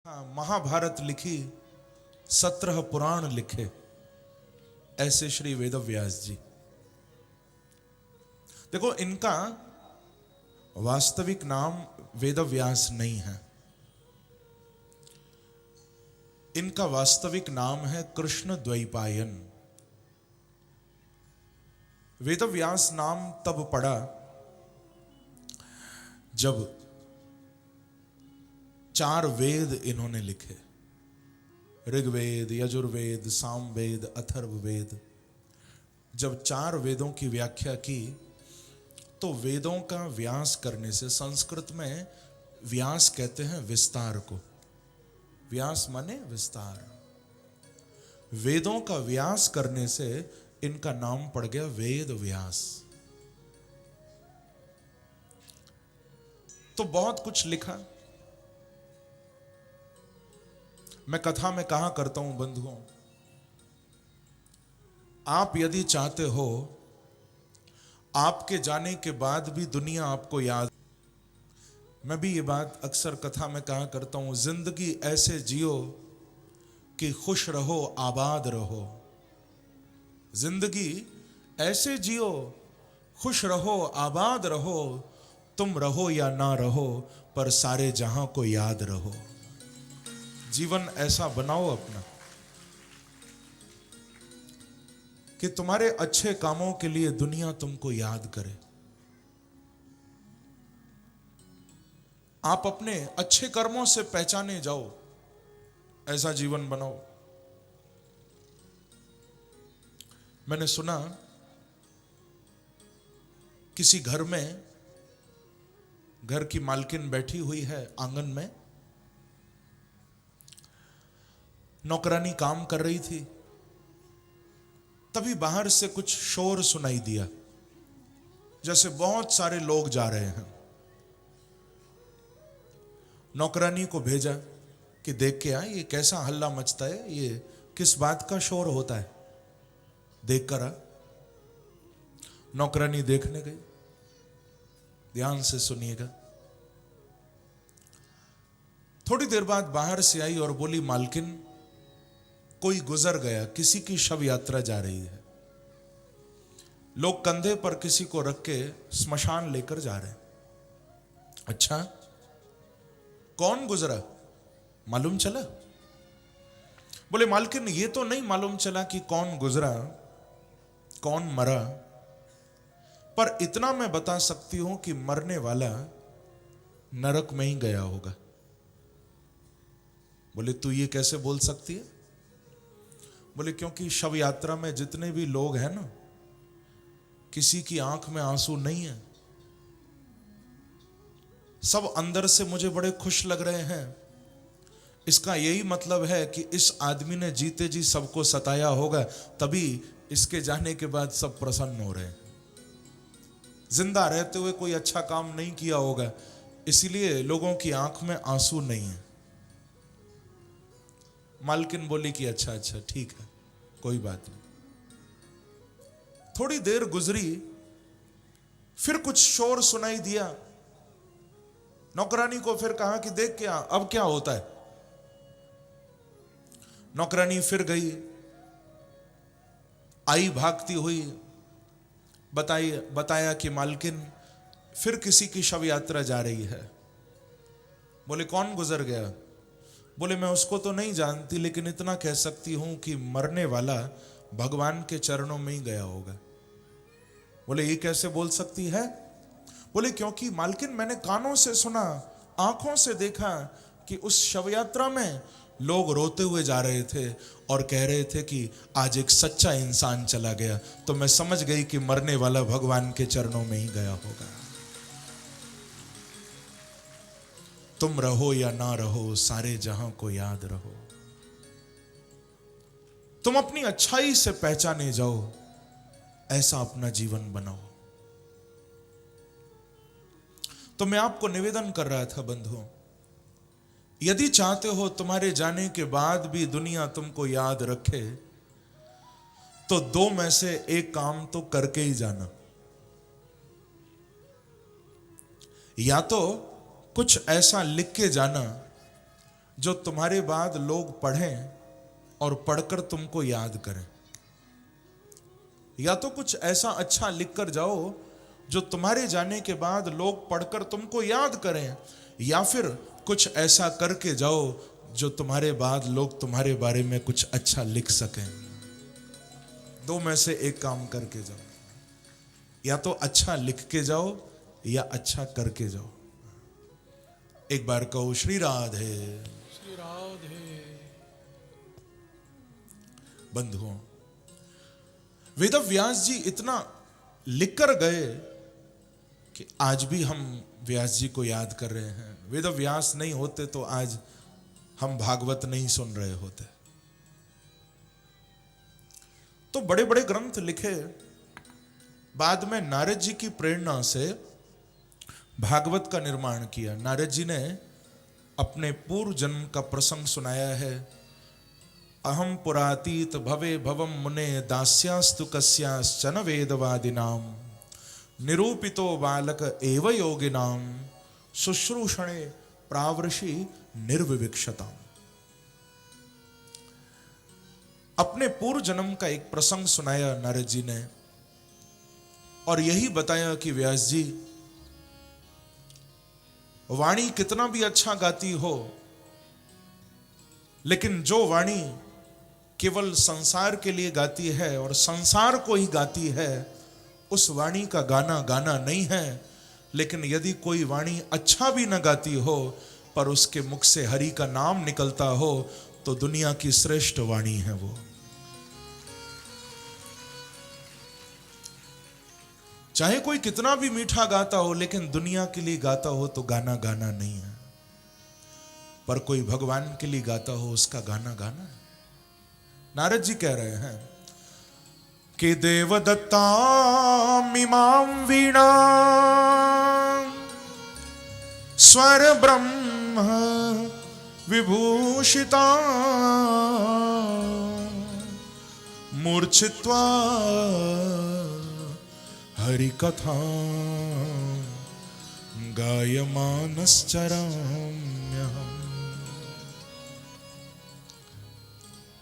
हाँ, महाभारत लिखी, 17 पुराण लिखे, ऐसे श्री वेदव्यास जी। देखो, इनका वास्तविक नाम वेदव्यास नहीं है। इनका वास्तविक नाम है कृष्ण द्वैपायन। वेदव्यास नाम तब पड़ा जब 4 वेद इन्होंने लिखे, ऋग्वेद, यजुर्वेद, सामवेद, अथर्ववेद। जब 4 वेदों की व्याख्या की तो वेदों का व्यास करने से, संस्कृत में व्यास कहते हैं विस्तार को, व्यास माने विस्तार, वेदों का व्यास करने से इनका नाम पड़ गया वेद व्यास। तो बहुत कुछ लिखा। मैं कथा में कहा करता हूं बंधुओं, आप यदि चाहते हो आपके जाने के बाद भी दुनिया आपको याद, मैं भी ये बात अक्सर कथा में कहा करता हूं, जिंदगी ऐसे जियो कि खुश रहो, आबाद रहो। जिंदगी ऐसे जियो, खुश रहो, आबाद रहो, तुम रहो या ना रहो, पर सारे जहां को याद रहो। जीवन ऐसा बनाओ अपना कि तुम्हारे अच्छे कामों के लिए दुनिया तुमको याद करे। आप अपने अच्छे कर्मों से पहचाने जाओ, ऐसा जीवन बनाओ। मैंने सुना किसी घर में, घर की मालकिन बैठी हुई है आंगन में, नौकरानी काम कर रही थी, तभी बाहर से कुछ शोर सुनाई दिया, जैसे बहुत सारे लोग जा रहे हैं। नौकरानी को भेजा कि देख के आ, ये कैसा हल्ला मचता है, ये किस बात का शोर होता है, देख कर आ। नौकरानी देखने गई। ध्यान से सुनिएगा। थोड़ी देर बाद बाहर से आई और बोली, मालकिन, कोई गुजर गया, किसी की शव यात्रा जा रही है, लोग कंधे पर किसी को रख के स्मशान लेकर जा रहे हैं। अच्छा, कौन गुजरा, मालूम चला? बोले, मालकिन, ये तो नहीं मालूम चला कि कौन गुजरा, कौन मरा, पर इतना मैं बता सकती हूं कि मरने वाला नरक में ही गया होगा। बोले, तू ये कैसे बोल सकती है? बोले, क्योंकि शव यात्रा में जितने भी लोग हैं ना, किसी की आंख में आंसू नहीं है, सब अंदर से मुझे बड़े खुश लग रहे हैं। इसका यही मतलब है कि इस आदमी ने जीते जी सबको सताया होगा, तभी इसके जाने के बाद सब प्रसन्न हो रहे हैं। जिंदा रहते हुए कोई अच्छा काम नहीं किया होगा, इसलिए लोगों की आंख में आंसू नहीं है। मालकिन बोली कि अच्छा अच्छा, ठीक है, कोई बात नहीं। थोड़ी देर गुजरी, फिर कुछ शोर सुनाई दिया। नौकरानी को फिर कहा कि देख क्या, अब क्या होता है। नौकरानी फिर गई, आई भागती हुई, बताया कि मालकिन, फिर किसी की शव यात्रा जा रही है। बोले, कौन गुजर गया? बोले, मैं उसको तो नहीं जानती, लेकिन इतना कह सकती हूं कि मरने वाला भगवान के चरणों में ही गया होगा। बोले, ये कैसे बोल सकती है? बोले, क्योंकि मालकिन, मैंने कानों से सुना, आंखों से देखा कि उस शव यात्रा में लोग रोते हुए जा रहे थे और कह रहे थे कि आज एक सच्चा इंसान चला गया, तो मैं समझ गई कि मरने वाला भगवान के चरणों में ही गया होगा। तुम रहो या ना रहो, सारे जहां को याद रहो। तुम अपनी अच्छाई से पहचाने जाओ, ऐसा अपना जीवन बनाओ। तो मैं आपको निवेदन कर रहा था बंधुओं, यदि चाहते हो तुम्हारे जाने के बाद भी दुनिया तुमको याद रखे, तो 2 में से एक काम तो करके ही जाना। या तो कुछ ऐसा लिख के जाना जो तुम्हारे बाद लोग पढ़ें और पढ़कर तुमको याद करें। या तो कुछ ऐसा अच्छा लिख कर जाओ जो तुम्हारे जाने के बाद लोग पढ़कर तुमको याद करें, या फिर कुछ ऐसा करके जाओ जो तुम्हारे बाद लोग तुम्हारे बारे में कुछ अच्छा लिख सकें। दो में से एक काम करके जाओ, या तो अच्छा लिख के जाओ या अच्छा करके जाओ। एक बार कहो श्री राधे। श्री राधे। बंधुओं, वेद व्यास जी इतना लिखकर गए कि आज भी हम व्यास जी को याद कर रहे हैं। वेद व्यास नहीं होते तो आज हम भागवत नहीं सुन रहे होते। तो बड़े बड़े ग्रंथ लिखे, बाद में नारद जी की प्रेरणा से भागवत का निर्माण किया। नारद जी ने अपने पूर्व जन्म का प्रसंग सुनाया है। अहम पुरातीत भवे भवम मुने दास्यास्तु कस्याश्चन वेदवादिनाम निरूपितो बालक एव योगिनाम शुश्रूषणे प्रावृषि निर्विविक्षताम। अपने पूर्व जन्म का एक प्रसंग सुनाया नारद जी ने, और यही बताया कि व्यास जी, वाणी कितना भी अच्छा गाती हो, लेकिन जो वाणी केवल संसार के लिए गाती है और संसार को ही गाती है, उस वाणी का गाना गाना नहीं है। लेकिन यदि कोई वाणी अच्छा भी न गाती हो पर उसके मुख से हरि का नाम निकलता हो तो दुनिया की श्रेष्ठ वाणी है वो। चाहे कोई कितना भी मीठा गाता हो, लेकिन दुनिया के लिए गाता हो तो गाना गाना नहीं है, पर कोई भगवान के लिए गाता हो उसका गाना गाना है। नारद जी कह रहे हैं कि देवदत्ताम इमाम वीणा स्वर ब्रह्म विभूषिता मूर्छित्वा हरि कथा गायमानश्चराम्यहम्।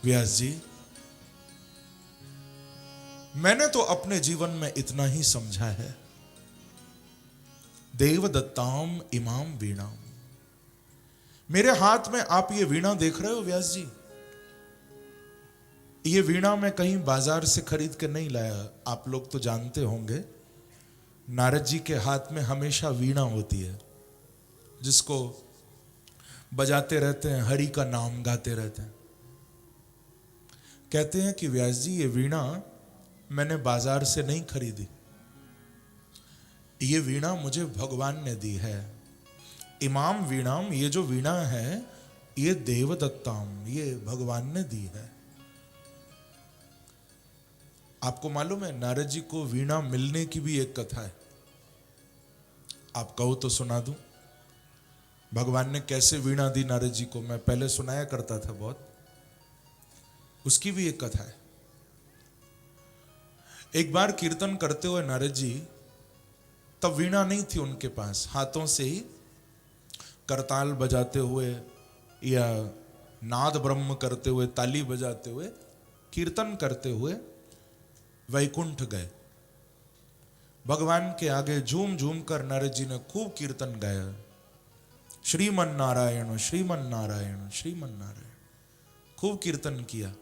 व्यास जी, मैंने तो अपने जीवन में इतना ही समझा है। देवदत्ताम इमाम वीणाम, मेरे हाथ में आप ये वीणा देख रहे हो व्यास जी, ये वीणा मैं कहीं बाजार से खरीद कर नहीं लाया। आप लोग तो जानते होंगे नारद जी के हाथ में हमेशा वीणा होती है, जिसको बजाते रहते हैं, हरि का नाम गाते रहते हैं। कहते हैं कि व्यास जी, ये वीणा मैंने बाजार से नहीं खरीदी, ये वीणा मुझे भगवान ने दी है। इमाम वीणाम, ये जो वीणा है ये देवदत्ताम, ये भगवान ने दी है। आपको मालूम है नारद जी को वीणा मिलने की भी एक कथा है। आप कहो तो सुना दूं। भगवान ने कैसे वीणा दी नारद जी को, मैं पहले सुनाया करता था बहुत, उसकी भी एक कथा है। एक बार कीर्तन करते हुए नारद जी, तब वीणा नहीं थी उनके पास, हाथों से ही करताल बजाते हुए या नाद ब्रह्म करते हुए, ताली बजाते हुए, कीर्तन करते हुए वैकुंठ गए। भगवान के आगे झूम झूम कर नारद जी ने खूब कीर्तन गाया, श्रीमन नारायण श्रीमन नारायण श्रीमन नारायण, खूब कीर्तन किया।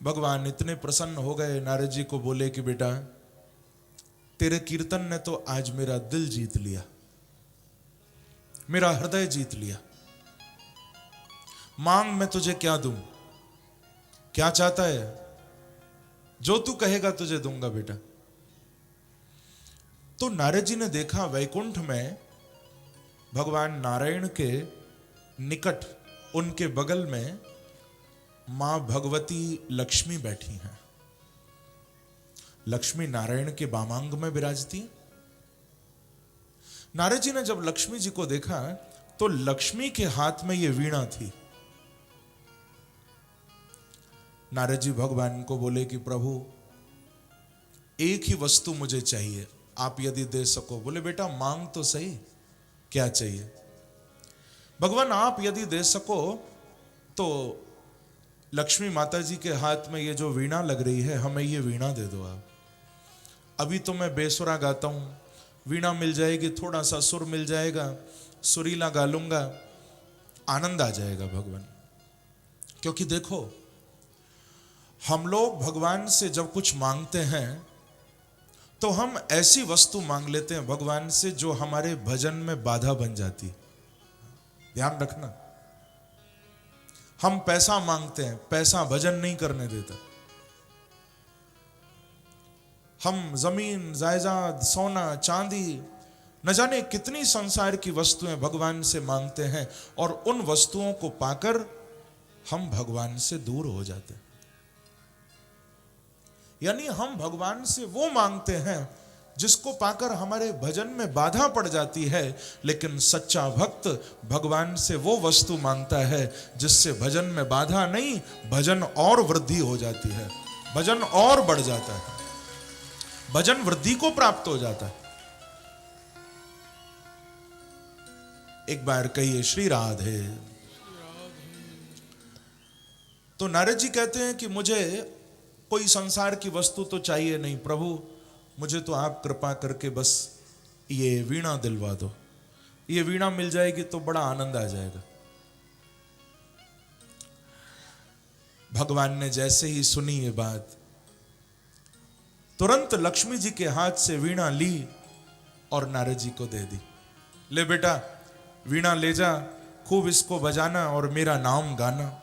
भगवान इतने प्रसन्न हो गए, नारद जी को बोले कि बेटा, तेरे कीर्तन ने तो आज मेरा दिल जीत लिया, मेरा हृदय जीत लिया। मांग, मैं तुझे क्या दूं, क्या चाहता है, जो तू कहेगा तुझे दूंगा बेटा। तो नारद जी ने देखा वैकुंठ में भगवान नारायण के निकट, उनके बगल में मां भगवती लक्ष्मी बैठी हैं। लक्ष्मी नारायण के वामांग में विराजती। नारद जी ने जब लक्ष्मी जी को देखा तो लक्ष्मी के हाथ में यह वीणा थी। नारद जी भगवान को बोले कि प्रभु, एक ही वस्तु मुझे चाहिए, आप यदि दे सको। बोले बेटा मांग तो सही, क्या चाहिए। भगवान आप यदि दे सको तो लक्ष्मी माता जी के हाथ में ये जो वीणा लग रही है, हमें ये वीणा दे दो आप। अभी तो मैं बेसुरा गाता हूं, वीणा मिल जाएगी, थोड़ा सा सुर मिल जाएगा, सुरीला गा लूंगा, आनंद आ जाएगा भगवान। क्योंकि देखो, हम लोग भगवान से जब कुछ मांगते हैं तो हम ऐसी वस्तु मांग लेते हैं भगवान से जो हमारे भजन में बाधा बन जाती है। ध्यान रखना, हम पैसा मांगते हैं, पैसा भजन नहीं करने देता। हम जमीन, जायदाद, सोना, चांदी, न जाने कितनी संसार की वस्तुएं भगवान से मांगते हैं, और उन वस्तुओं को पाकर हम भगवान से दूर हो जाते हैं। यानी हम भगवान से वो मांगते हैं जिसको पाकर हमारे भजन में बाधा पड़ जाती है, लेकिन सच्चा भक्त भगवान से वो वस्तु मांगता है जिससे भजन में बाधा नहीं, भजन और वृद्धि हो जाती है, भजन और बढ़ जाता है, भजन वृद्धि को प्राप्त हो जाता है। एक बार कहिए श्री राधे। तो नारद जी कहते हैं कि मुझे कोई संसार की वस्तु तो चाहिए नहीं प्रभु, मुझे तो आप कृपा करके बस ये वीणा दिलवा दो। ये वीणा मिल जाएगी तो बड़ा आनंद आ जाएगा। भगवान ने जैसे ही सुनी ये बात, तुरंत लक्ष्मी जी के हाथ से वीणा ली और नारद जी को दे दी। ले बेटा, वीणा ले जा, खूब इसको बजाना और मेरा नाम गाना।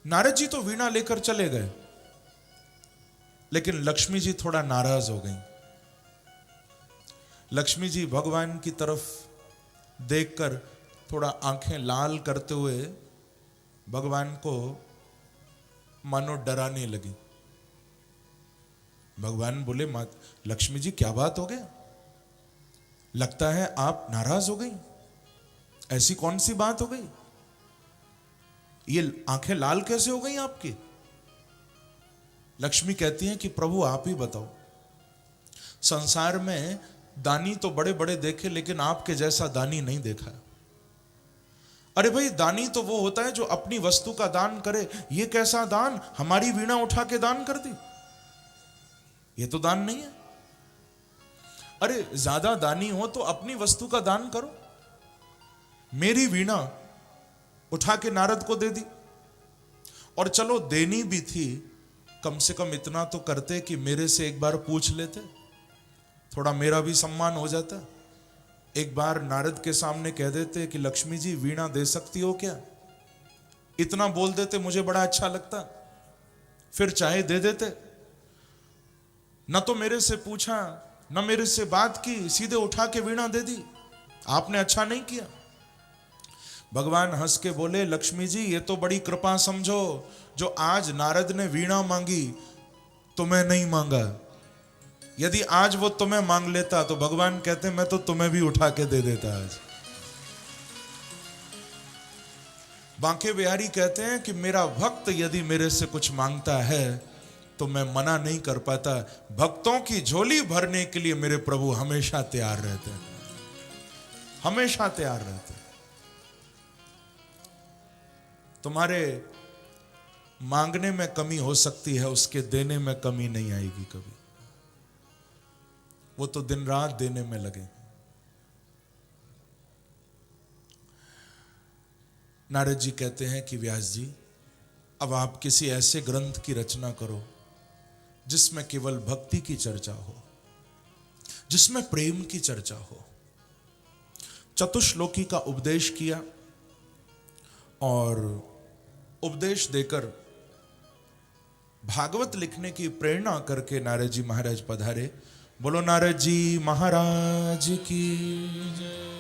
नारद जी तो वीणा लेकर चले गए, लेकिन लक्ष्मी जी थोड़ा नाराज हो गई। लक्ष्मी जी भगवान की तरफ देखकर थोड़ा आंखें लाल करते हुए भगवान को मानो डराने लगी। भगवान बोले, मात लक्ष्मी जी क्या बात हो गया? लगता है आप नाराज हो गई। ऐसी कौन सी बात हो गई? ये आंखें लाल कैसे हो गई आपकी? लक्ष्मी कहती हैं कि प्रभु आप ही बताओ, संसार में दानी तो बड़े बड़े देखे, लेकिन आपके जैसा दानी नहीं देखा। अरे भाई, दानी तो वो होता है जो अपनी वस्तु का दान करे। ये कैसा दान? हमारी वीणा उठा के दान कर दी, ये तो दान नहीं है। अरे ज्यादा दानी हो तो अपनी वस्तु का दान करो। मेरी वीणा उठा के नारद को दे दी, और चलो देनी भी थी, कम से कम इतना तो करते कि मेरे से एक बार पूछ लेते, थोड़ा मेरा भी सम्मान हो जाता। एक बार नारद के सामने कह देते कि लक्ष्मी जी वीणा दे सकती हो क्या? इतना बोल देते, मुझे बड़ा अच्छा लगता, फिर चाहे दे देते। न तो मेरे से पूछा, न मेरे से बात की, सीधे उठा के वीणा दे दी। आपने अच्छा नहीं किया। भगवान हंस के बोले, लक्ष्मी जी ये तो बड़ी कृपा समझो, जो आज नारद ने वीणा मांगी तुम्हें नहीं मांगा। यदि आज वो तुम्हें मांग लेता तो भगवान कहते मैं तो तुम्हें भी उठा के दे देता आज। बांके बिहारी कहते हैं कि मेरा भक्त यदि मेरे से कुछ मांगता है तो मैं मना नहीं कर पाता। भक्तों की झोली भरने के लिए मेरे प्रभु हमेशा तैयार रहते हैं, हमेशा तैयार रहते हैं। तुम्हारे मांगने में कमी हो सकती है, उसके देने में कमी नहीं आएगी कभी। वो तो दिन रात देने में लगे। नारद जी कहते हैं कि व्यास जी, अब आप किसी ऐसे ग्रंथ की रचना करो जिसमें केवल भक्ति की चर्चा हो, जिसमें प्रेम की चर्चा हो। चतुश्लोकी का उपदेश किया, और उपदेश देकर भागवत लिखने की प्रेरणा करके नारद जी महाराज पधारे। बोलो नारद जी महाराज की जय।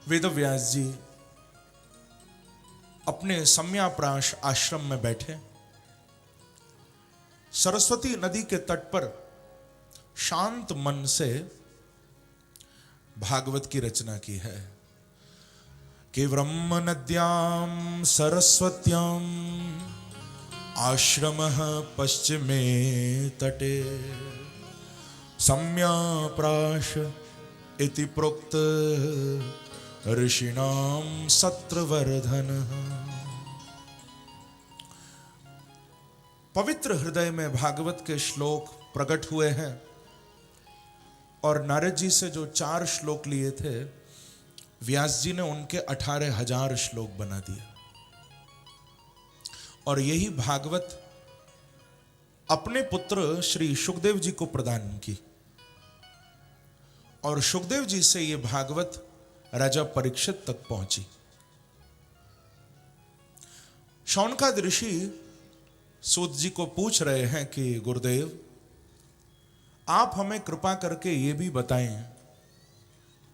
वेदव्यास जी अपने सम्याप्राश आश्रम में बैठे, सरस्वती नदी के तट पर शांत मन से भागवत की रचना की है। कि ब्रह्म नद्यां सरस्वत्यां आश्रमः पश्चिमे तटे सम्याप्राश इति प्रोक्त ऋषिणाम सत्रवर्धन। पवित्र हृदय में भागवत के श्लोक प्रकट हुए हैं और नारद जी से जो 4 श्लोक लिए थे, व्यास जी ने उनके 18,000 श्लोक बना दिए। और यही भागवत अपने पुत्र श्री सुखदेव जी को प्रदान की और सुखदेव जी से यह भागवत राजा परीक्षित तक पहुंची। शौनकादि ऋषि सूत जी को पूछ रहे हैं कि गुरुदेव, आप हमें कृपा करके यह भी बताएं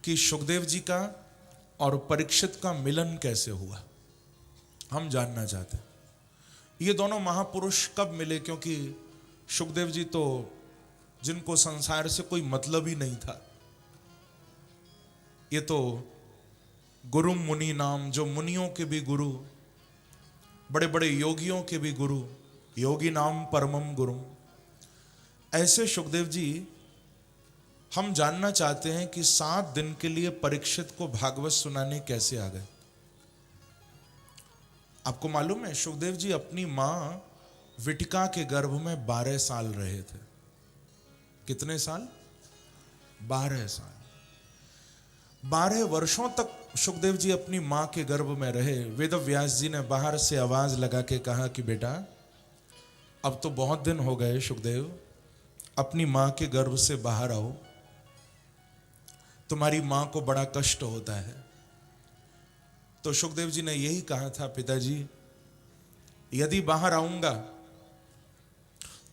कि सुखदेव जी का और परीक्षित का मिलन कैसे हुआ। हम जानना चाहते हैं ये दोनों महापुरुष कब मिले, क्योंकि सुखदेव जी तो जिनको संसार से कोई मतलब ही नहीं था, ये तो गुरु मुनि नाम, जो मुनियों के भी गुरु, बड़े बड़े योगियों के भी गुरु, योगी नाम परमम गुरु, ऐसे सुखदेव जी हम जानना चाहते हैं कि 7 दिन के लिए परीक्षित को भागवत सुनाने कैसे आ गए। आपको मालूम है सुखदेव जी अपनी मां विटिका के गर्भ में 12 साल रहे थे। कितने साल? 12 साल। 12 वर्षों तक सुखदेव जी अपनी मां के गर्भ में रहे। वेद व्यास जी ने बाहर से आवाज लगा के कहा कि बेटा अब तो बहुत दिन हो गए सुखदेव, अपनी मां के गर्भ से बाहर आओ, तुम्हारी मां को बड़ा कष्ट होता है। तो सुखदेव जी ने यही कहा था, पिताजी यदि बाहर आऊंगा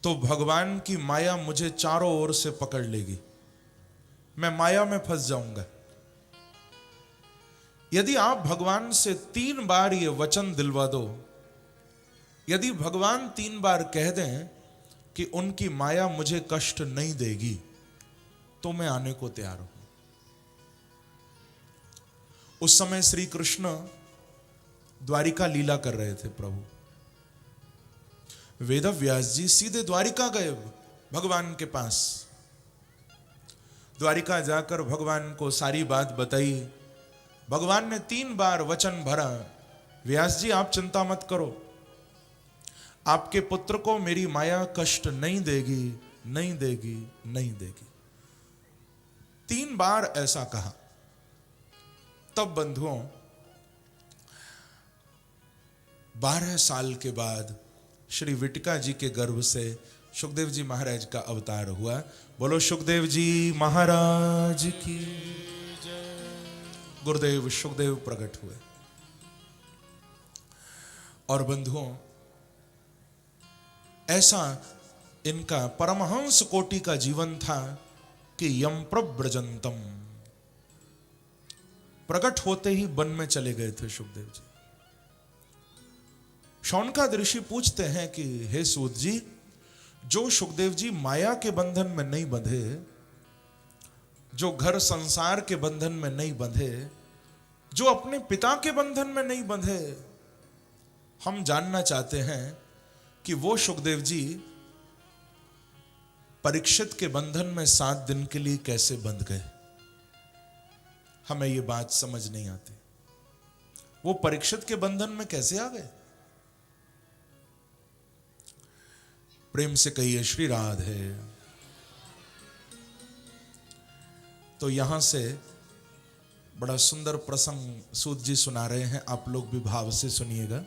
तो भगवान की माया मुझे चारों ओर से पकड़ लेगी, मैं माया में फंस जाऊंगा। यदि आप भगवान से 3 बार ये वचन दिलवा दो, यदि भगवान 3 बार कह दें कि उनकी माया मुझे कष्ट नहीं देगी, तो मैं आने को तैयार हूं। उस समय श्री कृष्ण द्वारिका लीला कर रहे थे प्रभु। वेद व्यास जी सीधे द्वारिका गए भगवान के पास। द्वारिका जाकर भगवान को सारी बात बताई। भगवान ने 3 बार वचन भरा, व्यास जी आप चिंता मत करो, आपके पुत्र को मेरी माया कष्ट नहीं देगी, नहीं देगी, नहीं देगी। 3 बार ऐसा कहा। तब बंधुओं 12 साल के बाद श्री विटिका जी के गर्भ से सुखदेव जी महाराज का अवतार हुआ। बोलो सुखदेव जी महाराज की। गुरुदेव सुखदेव प्रकट हुए। और बंधुओं ऐसा इनका परमहंस कोटि का जीवन था कि यम प्रव्रजंतम, प्रकट होते ही वन में चले गए थे सुखदेव जी। शौनकादि ऋषि पूछते हैं कि हे सूत जी, जो सुखदेव जी माया के बंधन में नहीं बंधे, जो घर संसार के बंधन में नहीं बंधे, जो अपने पिता के बंधन में नहीं बंधे, हम जानना चाहते हैं कि वो सुखदेव जी परीक्षित के बंधन में 7 दिन के लिए कैसे बंध गए। हमें ये बात समझ नहीं आती, वो परीक्षित के बंधन में कैसे आ गए। प्रेम से कहिए श्री राधे। तो यहां से बड़ा सुंदर प्रसंग सूत जी सुना रहे हैं, आप लोग भी भाव से सुनिएगा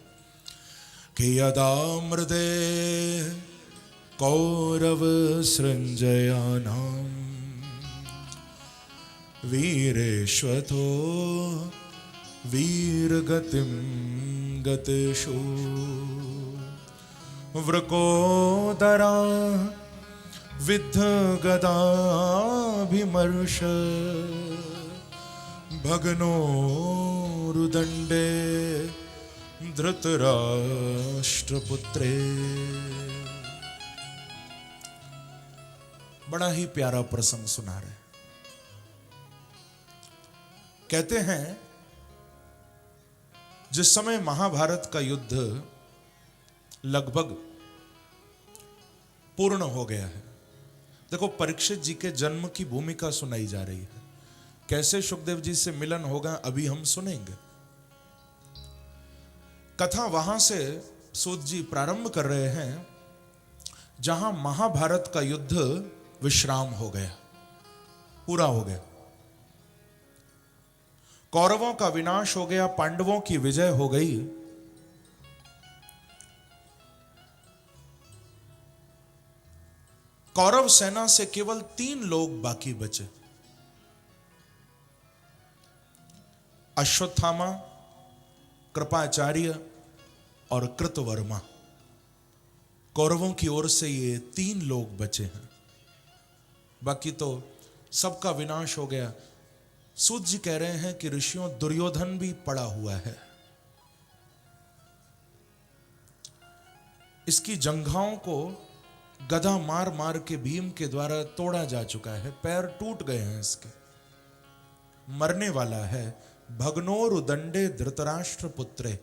कि यदा मृदे कौरव सृंजयानाम वीरेश्वतो वीरगतिम गतेषु वृकोदरा विद्ध गदाभिमर्श भग्नोरुदंडे धृतराष्ट्रपुत्रे। बड़ा ही प्यारा प्रसंग सुना रहे। कहते हैं जिस समय महाभारत का युद्ध लगभग पूर्ण हो गया है, देखो परीक्षित जी के जन्म की भूमिका सुनाई जा रही है। कैसे सुखदेव जी से मिलन होगा अभी हम सुनेंगे। कथा वहां से सूत जी प्रारंभ कर रहे हैं जहां महाभारत का युद्ध विश्राम हो गया, पूरा हो गया। कौरवों का विनाश हो गया, पांडवों की विजय हो गई। कौरव सेना से केवल 3 लोग बाकी बचे, अश्वत्थामा, कृपाचार्य और कृतवर्मा। कौरवों की ओर से ये 3 लोग बचे हैं, बाकी तो सबका विनाश हो गया। सूत जी कह रहे हैं कि ऋषियों, दुर्योधन भी पड़ा हुआ है, इसकी जंघाओं को गधा मार मार के भीम के द्वारा तोड़ा जा चुका है, पैर टूट गए हैं इसके, मरने वाला है। भग्नोर उदंडे धृतराष्ट्र पुत्रे,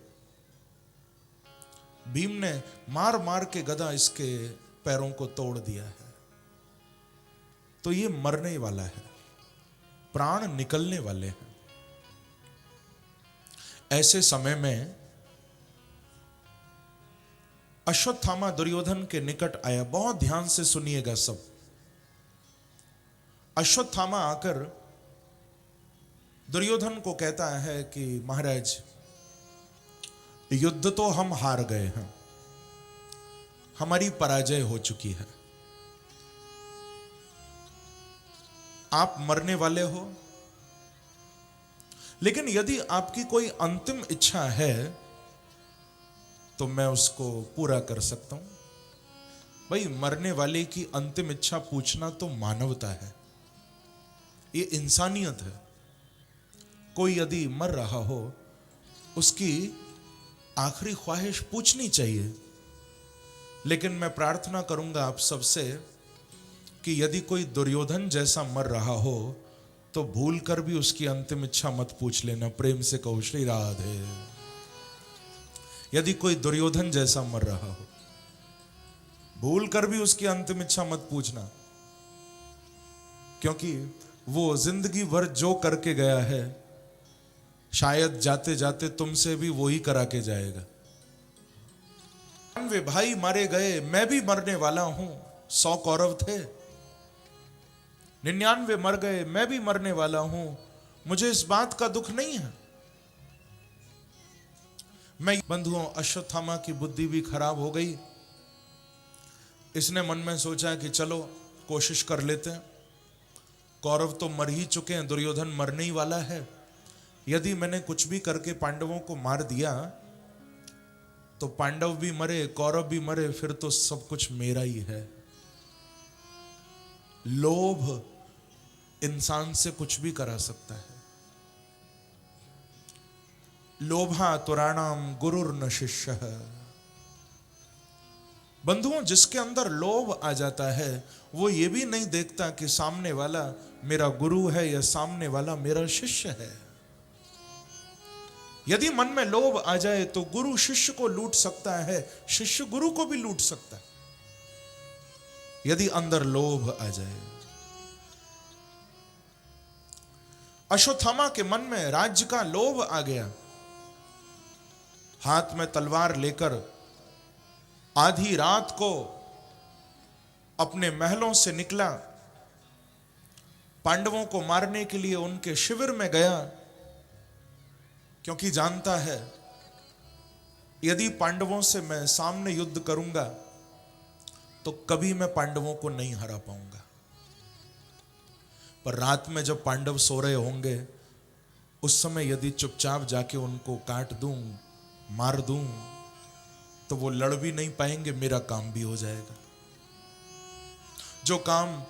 भीम ने मार मार के गधा इसके पैरों को तोड़ दिया है, तो ये मरने वाला है, प्राण निकलने वाले हैं। ऐसे समय में अश्वत्थामा दुर्योधन के निकट आया। बहुत ध्यान से सुनिएगा सब। अश्वत्थामा आकर दुर्योधन को कहता है कि महाराज, युद्ध तो हम हार गए हैं, हमारी पराजय हो चुकी है, आप मरने वाले हो, लेकिन यदि आपकी कोई अंतिम इच्छा है तो मैं उसको पूरा कर सकता हूं। भाई, मरने वाले की अंतिम इच्छा पूछना तो मानवता है, ये इंसानियत है। कोई यदि मर रहा हो, उसकी आखिरी ख्वाहिश पूछनी चाहिए। लेकिन मैं प्रार्थना करूंगा आप सबसे कि यदि कोई दुर्योधन जैसा मर रहा हो तो भूल कर भी उसकी अंतिम इच्छा मत पूछ लेना। प्रेम से कहो श्री राधे। यदि कोई दुर्योधन जैसा मर रहा हो, भूल कर भी उसकी अंतिम इच्छा मत पूछना, क्योंकि वो जिंदगी भर जो करके गया है, शायद जाते जाते तुमसे भी वो ही करा के जाएगा। 99 भाई मारे गए, मैं भी मरने वाला हूं। 100 कौरव थे, 99 मर गए, मैं भी मरने वाला हूं, मुझे इस बात का दुख नहीं है। मैं बंधुओं, अश्वत्थामा की बुद्धि भी खराब हो गई। इसने मन में सोचा कि चलो कोशिश कर लेते हैं, कौरव तो मर ही चुके हैं, दुर्योधन मरने ही वाला है। यदि मैंने कुछ भी करके पांडवों को मार दिया तो पांडव भी मरे, कौरव भी मरे, फिर तो सब कुछ मेरा ही है। लोभ इंसान से कुछ भी करा सकता है। लोभा तुराणाम गुरुर्न शिष्य। बंधुओं, जिसके अंदर लोभ आ जाता है वो ये भी नहीं देखता कि सामने वाला मेरा गुरु है या सामने वाला मेरा शिष्य है। यदि मन में लोभ आ जाए तो गुरु शिष्य को लूट सकता है, शिष्य गुरु को भी लूट सकता है, यदि अंदर लोभ आ जाए। अश्वत्थामा के मन में राज्य का लोभ आ गया। हाथ में तलवार लेकर आधी रात को अपने महलों से निकला, पांडवों को मारने के लिए उनके शिविर में गया, क्योंकि जानता है यदि पांडवों से मैं सामने युद्ध करूंगा तो कभी मैं पांडवों को नहीं हरा पाऊंगा। पर रात में जब पांडव सो रहे होंगे, उस समय यदि चुपचाप जाके उनको काट दूं, मार दूं, तो वो लड़ भी नहीं पाएंगे, मेरा काम भी हो जाएगा। जो काम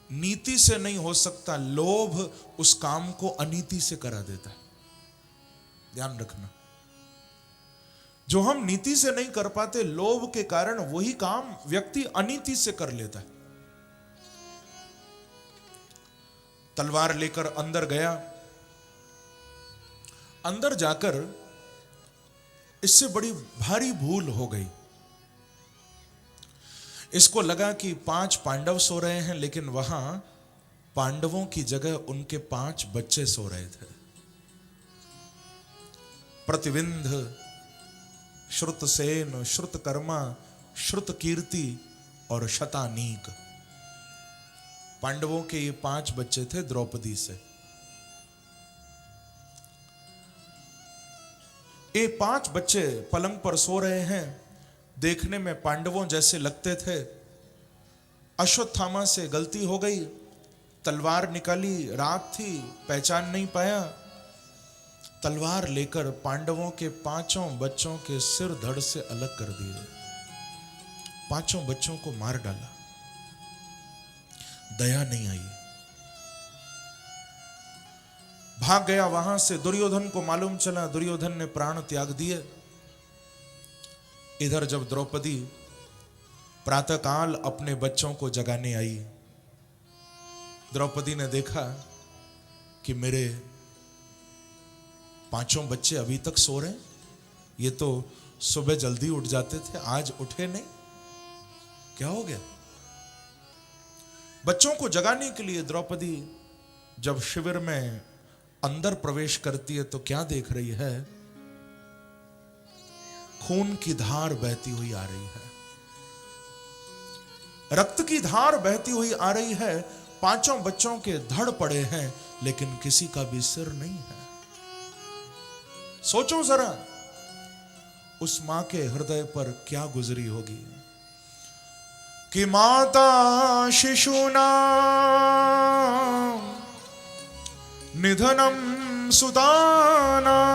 नीति से नहीं हो सकता, लोभ उस काम को अनीति से करा देता है। ध्यान रखना, जो हम नीति से नहीं कर पाते, लोभ के कारण वही काम व्यक्ति अनीति से कर लेता है। तलवार लेकर अंदर गया। अंदर जाकर इससे बड़ी भारी भूल हो गई। इसको लगा कि 5 पांडव सो रहे हैं, लेकिन वहां पांडवों की जगह उनके 5 बच्चे सो रहे थे। प्रतिविंध, श्रुतसेन, श्रुतकर्मा, श्रुतकीर्ति और शतानीक, पांडवों के ये 5 बच्चे थे द्रौपदी से। ये 5 बच्चे पलंग पर सो रहे हैं, देखने में पांडवों जैसे लगते थे। अश्वत्थामा से गलती हो गई, तलवार निकाली, रात थी, पहचान नहीं पाया, तलवार लेकर पांडवों के 5 बच्चों के सिर धड़ से अलग कर दिए, 5 बच्चों को मार डाला। दया नहीं आई, भाग गया वहां से। दुर्योधन को मालूम चला, दुर्योधन ने प्राण त्याग दिए। इधर जब द्रौपदी प्रातःकाल अपने बच्चों को जगाने आई, द्रौपदी ने देखा कि मेरे 5 बच्चे अभी तक सो रहे हैं, ये तो सुबह जल्दी उठ जाते थे, आज उठे नहीं, क्या हो गया? बच्चों को जगाने के लिए द्रौपदी जब शिविर में अंदर प्रवेश करती है तो क्या देख रही है? खून की धार बहती हुई आ रही है, रक्त की धार बहती हुई आ रही है। 5 बच्चों के धड़ पड़े हैं, लेकिन किसी का भी सिर नहीं है। सोचो जरा, उस मां के हृदय पर क्या गुजरी होगी कि माता शिशूनां निधनम सुतानां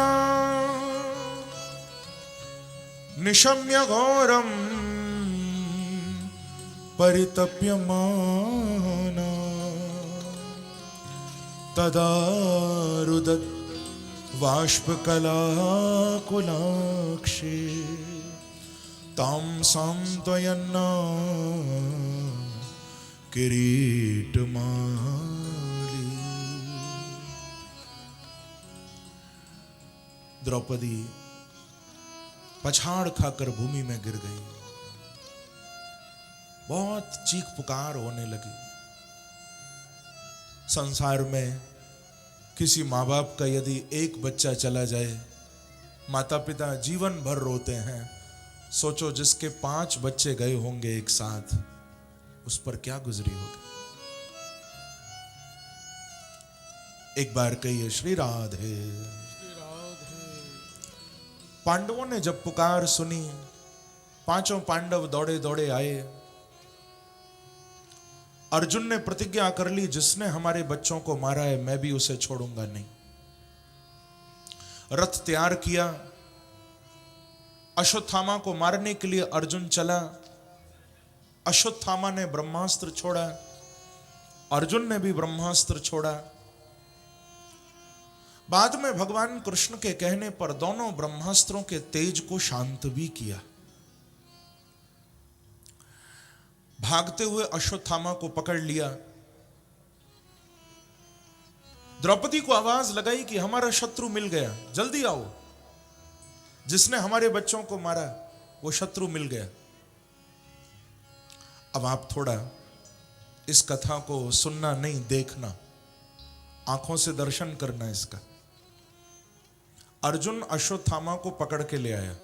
निशम्य घोरम परितप्यमाना तदा रुदत् बाष्पकलाकुलाक्षी तां सांत्वयन्ना किरीटमाली। द्रौपदी पछाड़ खाकर भूमि में गिर गई, बहुत चीख पुकार होने लगी। संसार में किसी माँ बाप का यदि एक बच्चा चला जाए, माता पिता जीवन भर रोते हैं। सोचो जिसके 5 बच्चे गए होंगे एक साथ, उस पर क्या गुजरी होगी। एक बार कहिए श्री राधे। श्री राधे। पांडवों ने जब पुकार सुनी, 5 पांडव दौड़े दौड़े आए। अर्जुन ने प्रतिज्ञा कर ली, जिसने हमारे बच्चों को मारा है मैं भी उसे छोड़ूंगा नहीं। रथ तैयार किया, अश्वत्थामा को मारने के लिए अर्जुन चला। अश्वत्थामा ने ब्रह्मास्त्र छोड़ा, अर्जुन ने भी ब्रह्मास्त्र छोड़ा। बाद में भगवान कृष्ण के कहने पर दोनों ब्रह्मास्त्रों के तेज को शांत भी किया। भागते हुए अश्वत्थामा को पकड़ लिया। द्रौपदी को आवाज लगाई कि हमारा शत्रु मिल गया, जल्दी आओ। जिसने हमारे बच्चों को मारा वो शत्रु मिल गया। अब आप थोड़ा इस कथा को सुनना नहीं, देखना, आंखों से दर्शन करना इसका। अर्जुन अश्वत्थामा को पकड़ के ले आया।